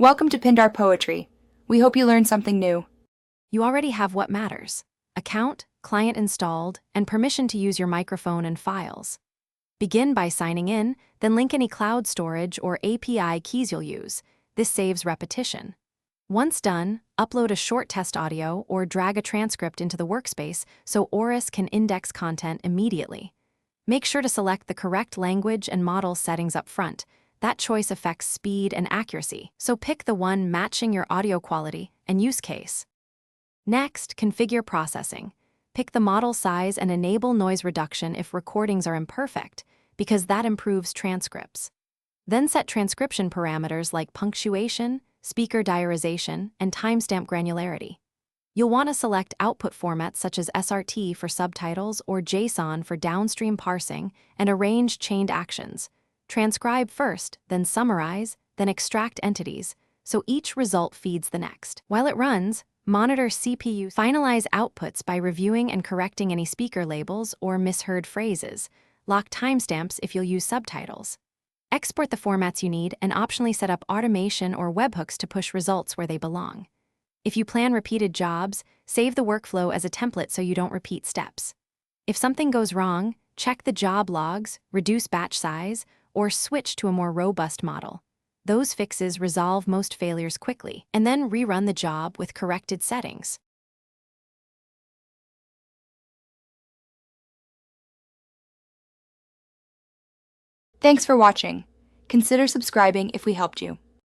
Welcome to Pindar Poetry. We hope you learned something new. You already have what matters: account, client installed, and permission to use your microphone and files. Begin by signing in, then link any cloud storage or API keys you'll use. This saves repetition. Once done, upload a short test audio or drag a transcript into the workspace so Auris can index content immediately. Make sure to select the correct language and model settings up front. That choice affects speed and accuracy, so pick the one matching your audio quality and use case. Next, configure processing. Pick the model size and enable noise reduction if recordings are imperfect, because that improves transcripts. Then set transcription parameters like punctuation, speaker diarization, and timestamp granularity. You'll want to select output formats such as SRT for subtitles or JSON for downstream parsing, and arrange chained actions. Transcribe first, then summarize, then extract entities, so each result feeds the next. While it runs, monitor CPU. Finalize outputs by reviewing and correcting any speaker labels or misheard phrases. Lock timestamps if you'll use subtitles. Export the formats you need and optionally set up automation or webhooks to push results where they belong. If you plan repeated jobs, save the workflow as a template so you don't repeat steps. If something goes wrong, check the job logs, reduce batch size, or switch to a more robust model. Those fixes resolve most failures quickly, and then rerun the job with corrected settings. Thanks for watching. Consider subscribing if we helped you.